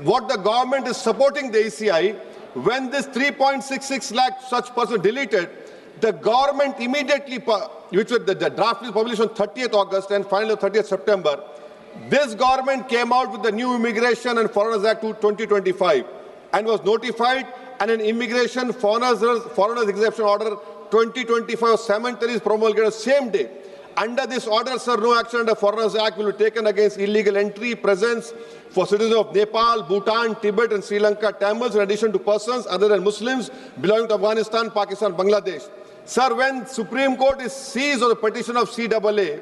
what the government is supporting the ACI, when this 3.66 lakh such person deleted, the government immediately, which was the draft is published on 30th August and finally 30th September, this government came out with the new Immigration and Foreigners Act 2025 and was notified, and an Immigration Foreigners Exemption Order 2025 cemetery is promulgated the same day. Under this order, sir, no action under Foreigners Act will be taken against illegal entry, presence for citizens of Nepal, Bhutan, Tibet and Sri Lanka, Tamils, in addition to persons other than Muslims belonging to Afghanistan, Pakistan, Bangladesh. Sir, when Supreme Court is seized on the petition of CAA,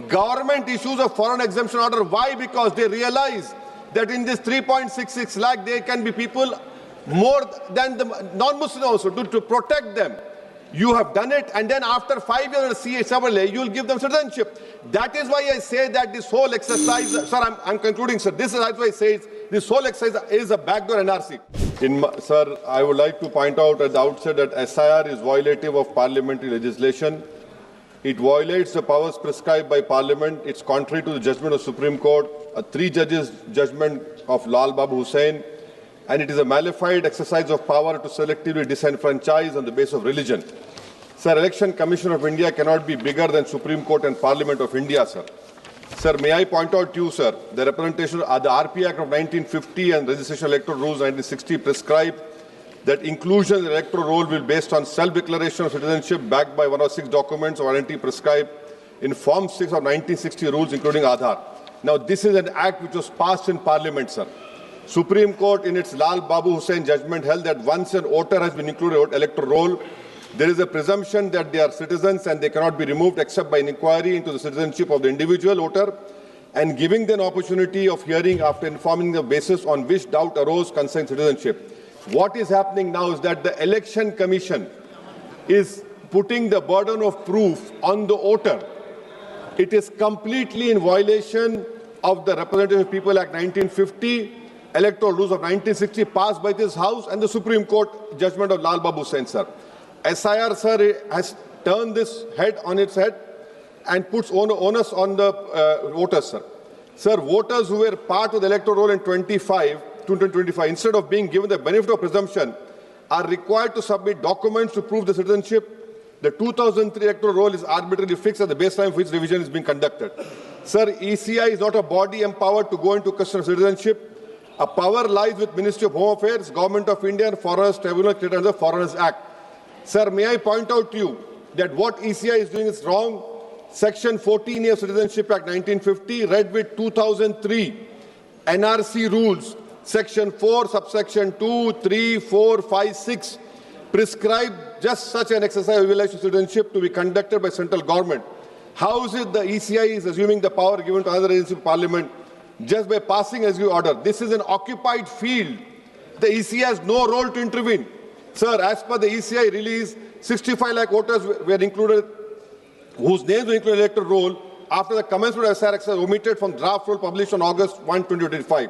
government issues a foreign exemption order. Why? Because they realize that in this 3.66 lakh, there can be people more than the non-Muslim also to protect them. You have done it, and then after 5 years of CAA, you will give them citizenship. That is why I say that this whole exercise, sir, I'm concluding, sir. This is why I say this whole exercise is a backdoor NRC. Sir, I would like to point out at the outset that SIR is violative of parliamentary legislation. It violates the powers prescribed by Parliament. It's contrary to the judgment of Supreme Court, a 3-judges judgment of Lal Babu Hussain, and it is a malified exercise of power to selectively disenfranchise on the basis of religion. Sir, Election Commission of India cannot be bigger than Supreme Court and Parliament of India, sir. Sir, may I point out to you, sir, the representation of the RP Act of 1950 and Registration Electoral Rules 1960 prescribe that inclusion in the electoral roll will be based on self-declaration of citizenship backed by 106 documents of identity prescribed in Form 6 of 1960 rules, including Aadhaar. Now, this is an act which was passed in Parliament, sir. Supreme Court, in its Lal Babu Hussain judgment, held that once an voter has been included in the electoral roll, there is a presumption that they are citizens and they cannot be removed except by an inquiry into the citizenship of the individual voter and giving them an opportunity of hearing after informing the basis on which doubt arose concerning citizenship. What is happening now is that the Election Commission is putting the burden of proof on the voter. It is completely in violation of the Representative People Act 1950, Electoral Rules of 1960 passed by this House, and the Supreme Court judgment of Lal Babu Hussain, sir. SIR, sir, has turned this head on its head and puts onus on the voters, sir. Sir, voters who were part of the electoral roll in 2025, instead of being given the benefit of presumption, are required to submit documents to prove the citizenship. The 2003 electoral roll is arbitrarily fixed at the baseline for which revision is being conducted. Sir, ECI is not a body empowered to go into question of citizenship. A power lies with Ministry of Home Affairs, Government of India and Foreigners Tribunal created under the Foreigners Act. Sir, may I point out to you that what ECI is doing is wrong. Section 14 of Citizenship Act 1950, read with 2003 NRC rules, Section 4, subsection 2, 3, 4, 5, 6, prescribe just such an exercise of relation to citizenship to be conducted by central government. How is it the ECI is assuming the power given to another agency of Parliament just by passing as you order? This is an occupied field. The ECI has no role to intervene. Sir, as per the ECI release, 65 lakh voters were included, whose names were included in the electoral roll after the commencement of SR exercise omitted from draft roll published on August 1, 2025.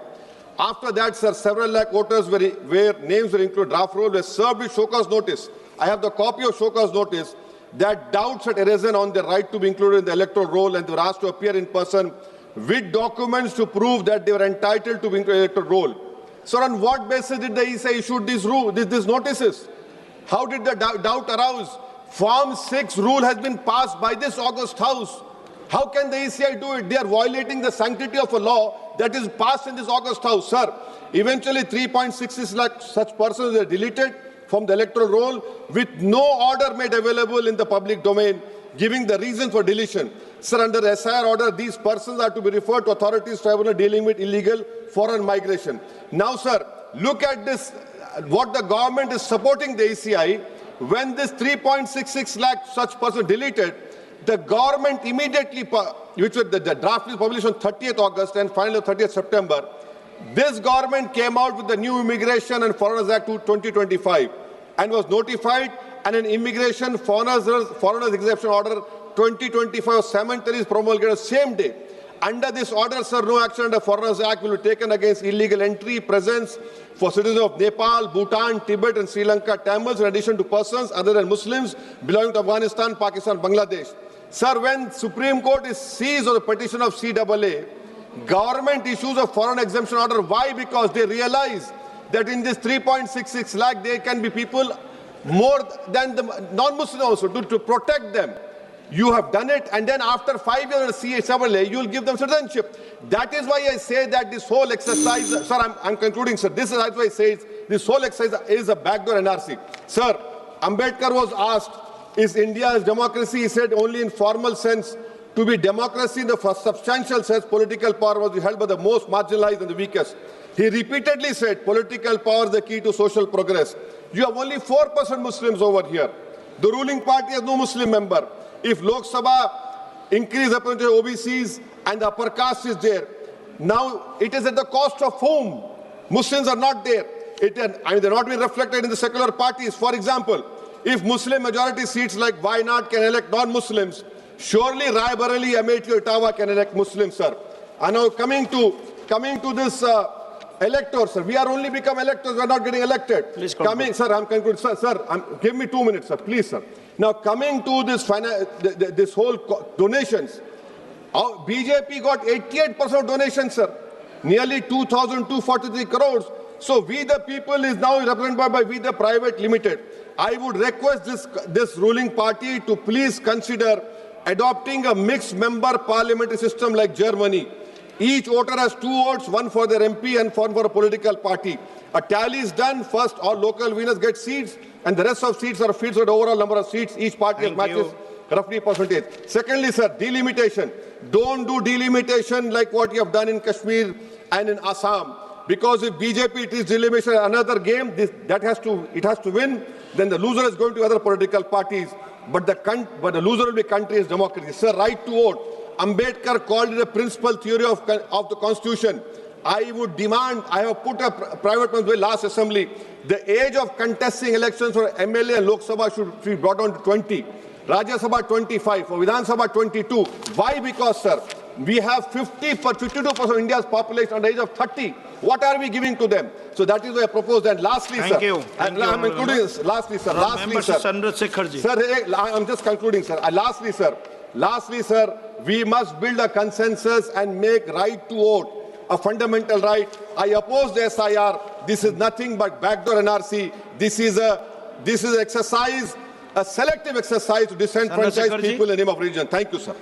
After that, sir, several lakh voters where names were included draft roll were served with show cause notice. I have the copy of show cause notice that doubts had arisen on their right to be included in the electoral roll, and they were asked to appear in person with documents to prove that they were entitled to be included in the electoral roll. So on what basis did the ECI issue these notices? How did the doubt arouse? Form 6 rule has been passed by this August House. How can the ECI do it? They are violating the sanctity of a law that is passed in this August House, sir. Eventually 3.66 lakh such persons were deleted from the electoral roll with no order made available in the public domain giving the reason for deletion. Sir, under the SIR order, these persons are to be referred to authorities tribunal dealing with illegal foreign migration. Now, sir, look at this, what the government is supporting the ACI. When this 3.66 lakh such person deleted, the government immediately, which was the draft is published on 30th August and finally 30th September, this government came out with the new Immigration and Foreigners Act 2025 and was notified, and an Immigration Foreigners Exemption Order 2025 cemetery is promulgated the same day. Under this order, sir, no action under Foreigners Act will be taken against illegal entry, presence for citizens of Nepal, Bhutan, Tibet and Sri Lanka, Tamils, in addition to persons other than Muslims belonging to Afghanistan, Pakistan, Bangladesh. Sir, when Supreme Court is seized on the petition of CAA, Government issues a foreign exemption order. Why? Because they realize that in this 3.66 lakh, there can be people more than the non-Muslim also to protect them. You have done it, and then after 5 years you will give them citizenship. That is why I say that this whole exercise, sir, I'm concluding, sir. This is why I say this whole exercise is a backdoor NRC. Sir, Ambedkar was asked, is India's democracy? He said only in formal sense. To be democracy in the first substantial sense, political power was held by the most marginalized and the weakest. He repeatedly said political power is the key to social progress. You have only 4% Muslims over here. The ruling party has no Muslim member. If Lok Sabha increase the percentage of OBCs and the upper caste is there, now it is at the cost of whom? Muslims are not there. They're not being reflected in the secular parties. For example, if Muslim majority seats like Wayanad can elect non-Muslims, surely Rai Bareli, Amethi, Ottawa can elect Muslims, sir. And now coming to this electors, sir. We are only become electors. We are not getting elected. Please conclude. Sir, I'm concluding. Sir, give me 2 minutes, sir. Please, sir. Now coming to this whole donations, BJP got 88% donations, sir. Nearly 2,243 crores. So we the people is now represented by We the Private Limited. I would request this ruling party to please consider adopting a mixed member parliamentary system like Germany. Each voter has 2 votes, one for their MP and one for a political party. A tally is done. First, all local winners get seats, and the rest of seats are filled with the overall number of seats. Each party matches roughly percentage. Secondly, sir, delimitation. Don't do delimitation like what you have done in Kashmir and in Assam. Because if BJP it is delimitation, another game, it has to win. Then the loser is going to other political parties. But the loser will be country's democracy. Sir, right to vote. Ambedkar called it a principal theory of the Constitution. I would demand, I have put a private bill last assembly, the age of contesting elections for MLA and Lok Sabha should be brought down to 20. Rajya Sabha 25, for Vidhan Sabha 22. Why? Because, sir, we have 52% of India's population under the age of 30. What are we giving to them? So that is why I propose. And lastly, Thank sir, you. and I'm including this. Lastly, sir. Sir, I'm just concluding, sir. Lastly, sir, we must build a consensus and make right to vote a fundamental right. I oppose the SIR. This is nothing but backdoor NRC. This is an exercise, a selective exercise to disenfranchise people in the name of religion. Thank you, sir.